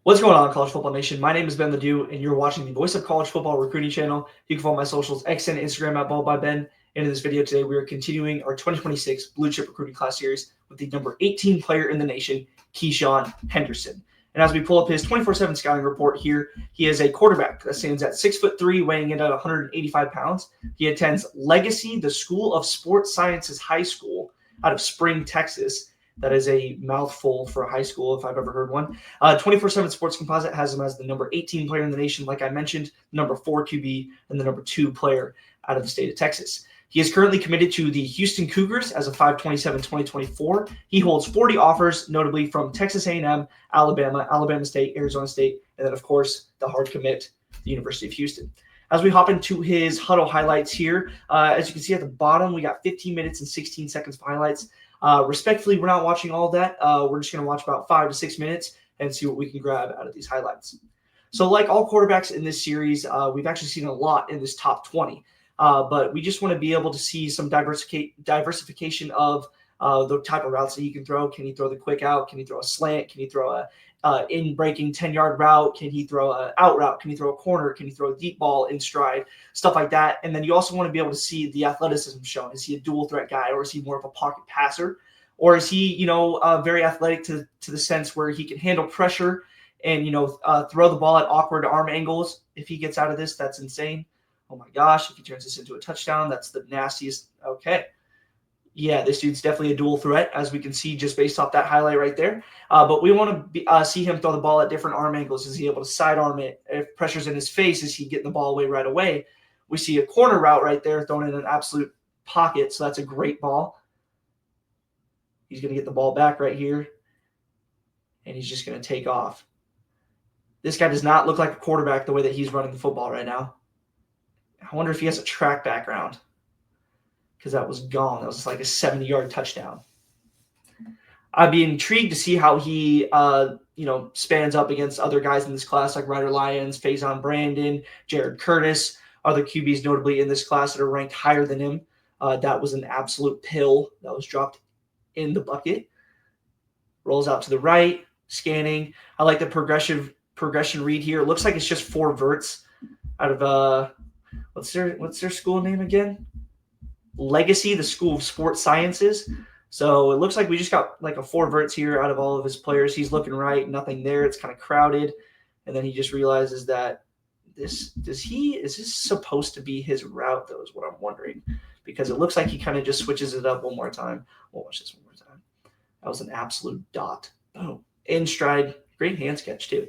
What's going on, College Football Nation? My name is Ben Ledoux, and you're watching the Voice of College Football Recruiting channel. You can follow my socials, X and Instagram at BallByBen. And in this video today, we are continuing our 2026 Blue Chip Recruiting Class Series with the number 18 player in the nation, Keisean Henderson. And as we pull up his 24/7 scouting report here, he is a quarterback that stands at 6'3", weighing in at 185 pounds. He attends Legacy, the School of Sports Sciences High School out of Spring, Texas. That is a mouthful for a high school if I've ever heard one. 24/7 Sports Composite has him as the number 18 player in the nation, like I mentioned, number 4 QB, and the number 2 player out of the state of Texas. He is currently committed to the Houston Cougars as of 5/27/2024. He holds 40 offers, notably from Texas A&M, Alabama, Alabama State, Arizona State, and then, of course, the hard commit, the University of Houston. As we hop into his huddle highlights here, as you can see at the bottom, we got 15 minutes and 16 seconds of highlights. Respectfully, we're not watching all of that. We're just going to watch about 5 to 6 minutes and see what we can grab out of these highlights. So like all quarterbacks in this series, we've actually seen a lot in this top 20. But we just want to be able to see some diversification of the type of routes that he can throw. Can he throw the quick out? Can he throw a slant? Can he throw a in-breaking 10-yard route? Can he throw an out route? Can he throw a corner? Can he throw a deep ball in stride? Stuff like that. And then you also want to be able to see the athleticism shown. Is he a dual threat guy, or is he more of a pocket passer? Or is he, very athletic to the sense where he can handle pressure and, throw the ball at awkward arm angles? If he gets out of this, that's insane. Oh my gosh, if he turns this into a touchdown, that's the nastiest. Okay. Yeah, this dude's definitely a dual threat, as we can see just based off that highlight right there. But we want to see him throw the ball at different arm angles. Is he able to sidearm it? If pressure's in his face, is he getting the ball away right away? We see a corner route right there thrown in an absolute pocket, so that's a great ball. He's going to get the ball back right here, and he's just going to take off. This guy does not look like a quarterback the way that he's running the football right now. I wonder if he has a track background, because that was gone. That was like a 70-yard touchdown. I'd be intrigued to see how he, spans up against other guys in this class like Ryder Lyons, Faison Brandon, Jared Curtis, other QBs notably in this class that are ranked higher than him. That was an absolute pill that was dropped in the bucket. Rolls out to the right, scanning. I like the progression read here. It looks like it's just 4 verts out of what's their school name again? Legacy, the School of Sports Sciences. So it looks like we just got like a 4 verts here out of all of his players. He's looking right, nothing there. It's kind of crowded. And then he just realizes that is this supposed to be his route, though, is what I'm wondering. Because it looks like he kind of just switches it up one more time. We'll watch this one more time. That was an absolute dot. Boom. In stride. Great hand sketch, too.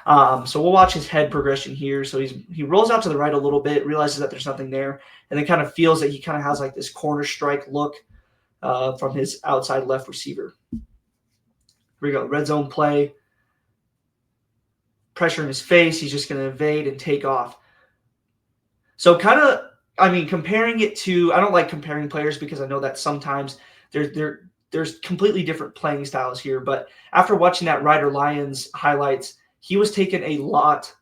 So we'll watch his head progression here. So he rolls out to the right a little bit, realizes that there's nothing there, and then kind of feels that he kind of has like this corner strike look from his outside left receiver. Here we go. Red zone play. Pressure in his face. He's just going to evade and take off. So comparing it to, I don't like comparing players because I know that sometimes there's completely different playing styles here. But after watching that Ryder Lyons highlights, he was taking a lot.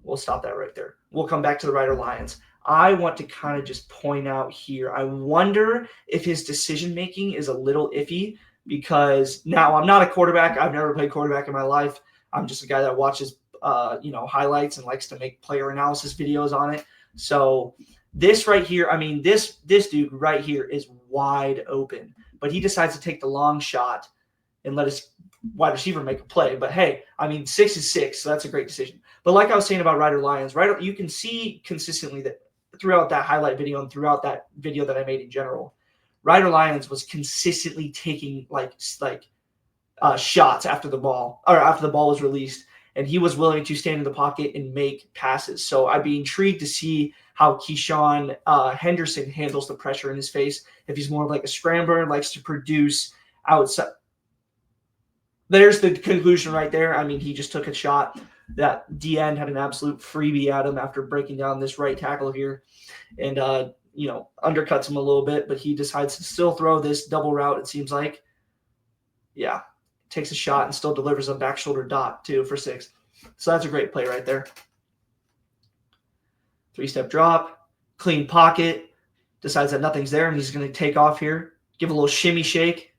We'll stop that right there. We'll come back to the Ryder Lyons. I want to kind of just point out here, I wonder if his decision-making is a little iffy, because now I'm not a quarterback. I've never played quarterback in my life. I'm just a guy that watches, highlights and likes to make player analysis videos on it. So this right here, this dude right here is wide open, but he decides to take the long shot and let his wide receiver make a play. But hey, 6 is 6, so that's a great decision. But like I was saying about Ryder Lyons, you can see consistently that throughout that highlight video and throughout that video that I made in general, Ryder Lyons was consistently taking shots after the ball was released, and he was willing to stand in the pocket and make passes. So I'd be intrigued to see how Keisean Henderson handles the pressure in his face. If he's more of like a scrambler and likes to produce outside. There's the conclusion right there. He just took a shot. That D-end had an absolute freebie at him after breaking down this right tackle here, and undercuts him a little bit, but he decides to still throw this double route, it seems like. Yeah, takes a shot and still delivers a back shoulder dot too for 6. So that's a great play right there. 3-step drop, clean pocket, decides that nothing's there, and he's going to take off here, give a little shimmy shake.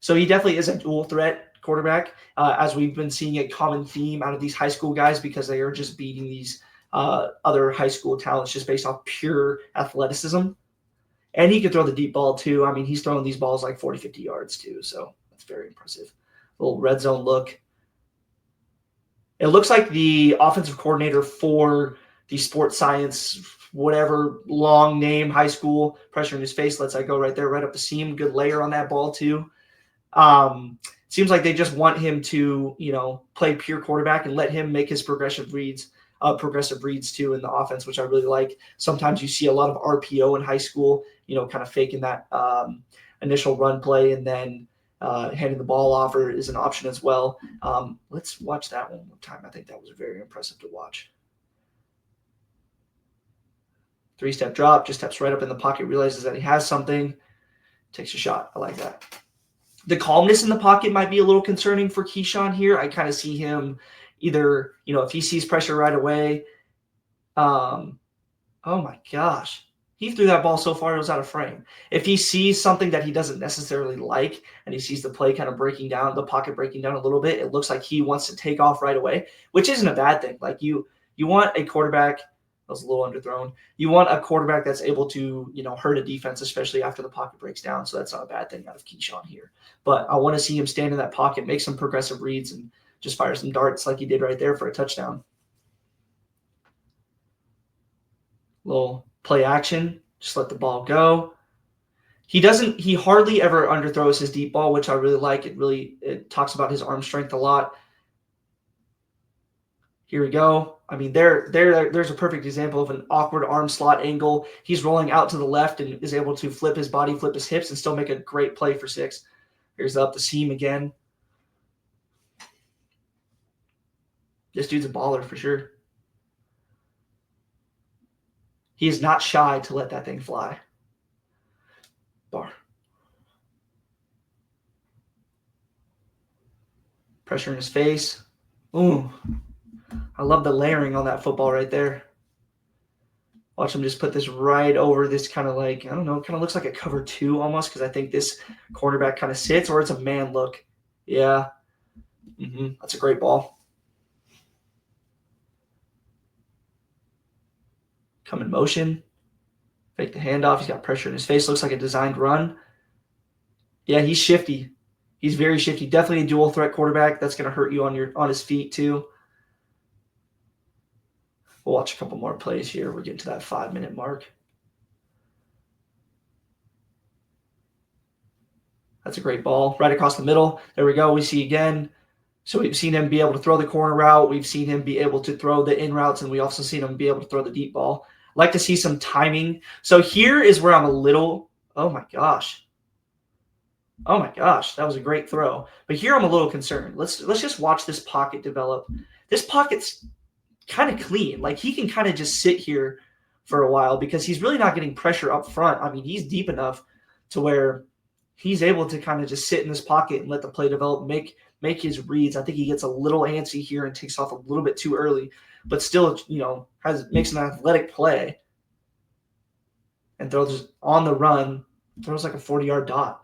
So he definitely is a dual threat quarterback, as we've been seeing a common theme out of these high school guys because they are just beating these other high school talents just based off pure athleticism. And he can throw the deep ball too. I mean, he's throwing these balls like 40, 50 yards too. So that's very impressive. Little red zone look. It looks like the offensive coordinator for the sports science, whatever long name, high school, pressure in his face, lets that go right there, right up the seam. Good layer on that ball too. Seems like they just want him to, play pure quarterback and let him make his progressive reads too in the offense, which I really like. Sometimes you see a lot of RPO in high school, kind of faking that initial run play and then handing the ball off is an option as well. Let's watch that one more time. I think that was very impressive to watch. 3-step drop, just steps right up in the pocket, realizes that he has something, takes a shot. I like that. The calmness in the pocket might be a little concerning for Keisean here. I kind of see him either, if he sees pressure right away. Oh my gosh. He threw that ball so far it was out of frame. If he sees something that he doesn't necessarily like and he sees the play kind of breaking down, the pocket breaking down a little bit, it looks like he wants to take off right away, which isn't a bad thing. Like you want a quarterback – that was a little underthrown. You want a quarterback that's able to, hurt a defense, especially after the pocket breaks down. So that's not a bad thing out of Keisean here. But I want to see him stand in that pocket, make some progressive reads, and just fire some darts like he did right there for a touchdown. Little play action. Just let the ball go. He hardly ever underthrows his deep ball, which I really like. It talks about his arm strength a lot. Here we go. I mean, there's a perfect example of an awkward arm slot angle. He's rolling out to the left and is able to flip his body, flip his hips, and still make a great play for 6. Here's up the seam again. This dude's a baller for sure. He is not shy to let that thing fly. Bar. Pressure in his face. Ooh. I love the layering on that football right there. Watch him just put this right over this kind of like, I don't know, kind of looks like a cover 2 almost because I think this cornerback kind of sits or it's a man look. Yeah. That's a great ball. Come in motion. Fake the handoff. He's got pressure in his face. Looks like a designed run. Yeah, he's shifty. He's very shifty. Definitely a dual threat quarterback. That's going to hurt you on his feet too. We'll watch a couple more plays here. We're getting to that 5-minute mark. That's a great ball. Right across the middle. There we go. We see again. So we've seen him be able to throw the corner route. We've seen him be able to throw the in routes, and we also seen him be able to throw the deep ball. I'd like to see some timing. So here is where I'm a little – oh, my gosh. Oh, my gosh. That was a great throw. But here I'm a little concerned. Let's just watch this pocket develop. This pocket's – kind of clean. Like he can kind of just sit here for a while because he's really not getting pressure up front. I mean, he's deep enough to where he's able to kind of just sit in this pocket and let the play develop, make his reads. I think he gets a little antsy here and takes off a little bit too early, but still, makes an athletic play and throws on the run, throws like a 40-yard dot.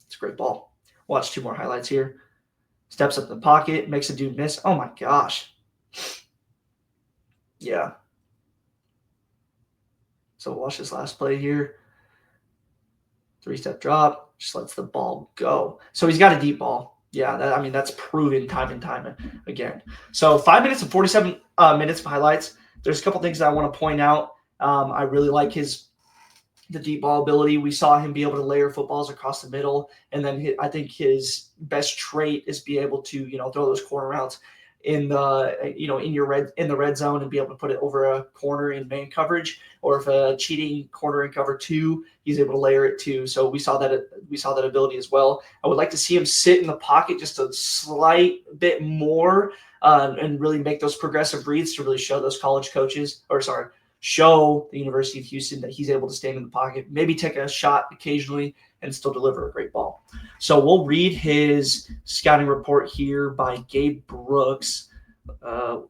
It's a great ball. Watch 2 more highlights here. Steps up in the pocket, makes a dude miss. Oh my gosh. Yeah. So watch this last play here. 3-step drop. Just lets the ball go. So he's got a deep ball. Yeah, that's proven time and time again. So 5 minutes and 47 minutes of highlights. There's a couple things that I want to point out. I really like the deep ball ability. We saw him be able to layer footballs across the middle. And then I think his best trait is be able to, throw those corner routes in the red zone and be able to put it over a corner in man coverage, or if a cheating corner in cover 2, he's able to layer it too. So we saw that ability as well. I would like to see him sit in the pocket just a slight bit more and really make those progressive reads to really show those college coaches, show the University of Houston that he's able to stand in the pocket, maybe take a shot occasionally and still deliver a great ball. So we'll read his scouting report here by Gabe Brooks.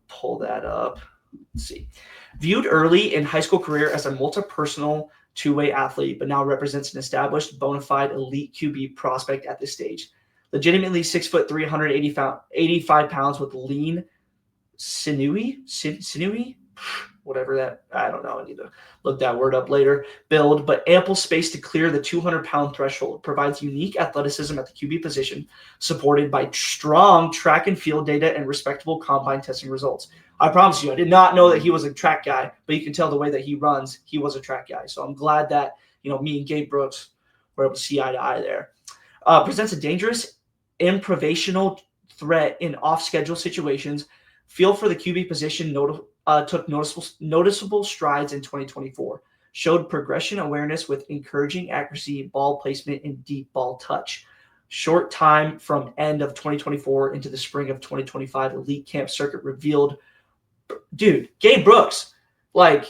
Pull that up. Let's see. Viewed early in high school career as a multi-personal two-way athlete, but now represents an established bona fide elite QB prospect at this stage. legitimately 6'3", 185 pounds with lean, sinewy, whatever that, I don't know. I need to look that word up later. Build, but ample space to clear the 200-pound threshold. Provides unique athleticism at the QB position, supported by strong track and field data and respectable combine testing results. I promise you, I did not know that he was a track guy, but you can tell the way that he runs, he was a track guy. So I'm glad that, me and Gabe Brooks were able to see eye to eye there. Presents a dangerous improvisational threat in off-schedule situations. Feel for the QB position took noticeable strides in 2024. Showed progression awareness with encouraging accuracy, ball placement, and deep ball touch. Short time from end of 2024 into the spring of 2025, elite camp circuit revealed. Dude, Gabe Brooks, I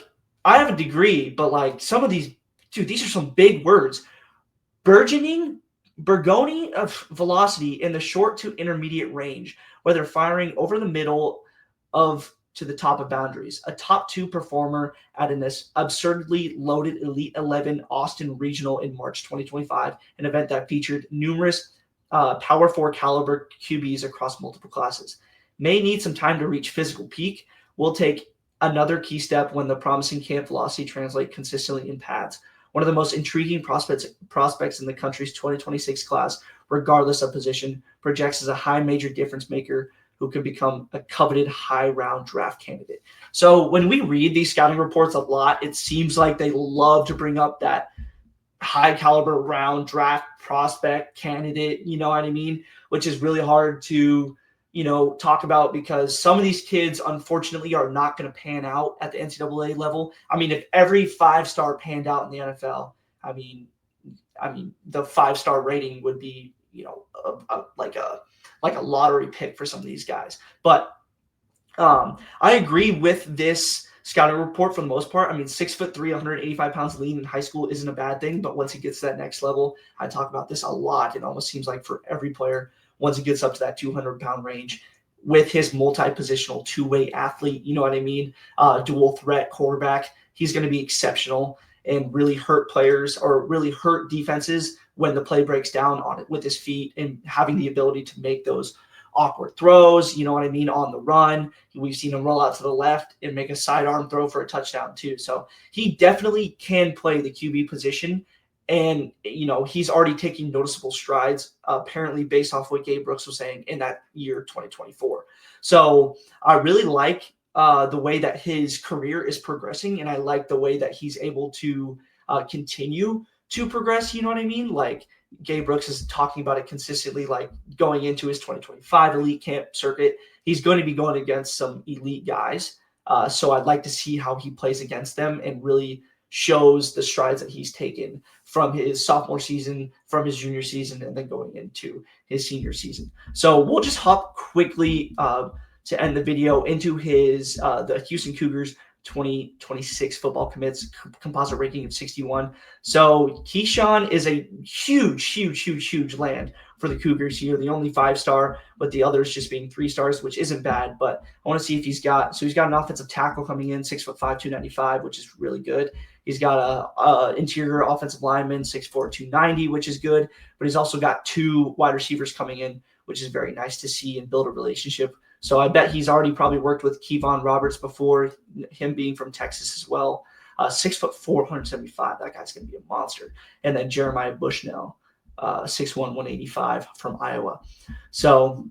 have a degree, but some of these, these are some big words. Burgeoning of velocity in the short to intermediate range, whether firing over the middle to the top of boundaries. A top 2 performer at an absurdly loaded Elite 11 Austin Regional in March 2025, an event that featured numerous Power 4 caliber QBs across multiple classes. May need some time to reach physical peak. Will take another key step when the promising camp velocity translate consistently in pads. One of the most intriguing prospects in the country's 2026 class, regardless of position, projects as a high major difference maker who could become a coveted high-round draft candidate. So when we read these scouting reports a lot, it seems like they love to bring up that high-caliber round draft prospect candidate, you know what I mean? Which is really hard to, talk about because some of these kids, unfortunately, are not going to pan out at the NCAA level. I mean, if every 5-star panned out in the NFL, I mean, the 5-star rating would be, like a lottery pick for some of these guys. But I agree with this scouting report for the most part. I mean, 6'3", 185 pounds lean in high school isn't a bad thing, but once he gets to that next level, I talk about this a lot. It almost seems like for every player, once he gets up to that 200-pound range, with his multi-positional two-way athlete, you know what I mean? Dual threat quarterback, he's going to be exceptional and really hurt players or really hurt defenses when the play breaks down on it with his feet and having the ability to make those awkward throws, you know what I mean, on the run. We've seen him roll out to the left and make a sidearm throw for a touchdown too. So he definitely can play the QB position. And, he's already taking noticeable strides, apparently based off what Gabe Brooks was saying in that year, 2024. So I really like the way that his career is progressing. And I like the way that he's able to continue to progress. You know what I mean? Like Gabe Brooks is talking about it consistently, like going into his 2025 elite camp circuit, he's going to be going against some elite guys. So I'd like to see how he plays against them and really shows the strides that he's taken from his sophomore season, from his junior season, and then going into his senior season. So we'll just hop quickly to end the video into his the Houston Cougars 2026 football commits composite ranking of 61. So Keisean is a huge land for the Cougars here. The only 5-star, but the others just being 3 stars, which isn't bad. But I want to see if he's got an offensive tackle coming in, 6'5", 295, which is really good. He's got a interior offensive lineman, 6'4", 290, which is good. But he's also got 2 wide receivers coming in, which is very nice to see and build a relationship. So I bet he's already probably worked with Keisean Roberts before, him being from Texas as well. 6'4", 175. That guy's going to be a monster. And then Jeremiah Bushnell, 6'1", 185 from Iowa. So,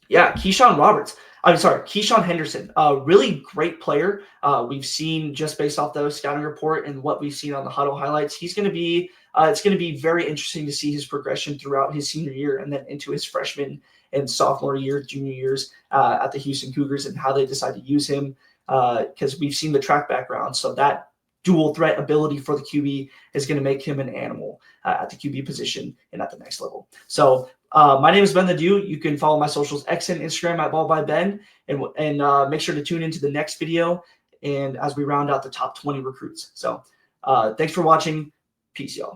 yeah, Keisean Henderson, a really great player. We've seen just based off the scouting report and what we've seen on the huddle highlights, he's going to be it's going to be very interesting to see his progression throughout his senior year and then into his freshman and sophomore year, junior years at the Houston Cougars and how they decide to use him because we've seen the track background. So that dual threat ability for the QB is going to make him an animal at the QB position and at the next level. So my name is Ben the Dew. You can follow my socials, X and Instagram at BallByBen, and make sure to tune into the next video and as we round out the top 20 recruits. So thanks for watching. Peace, y'all.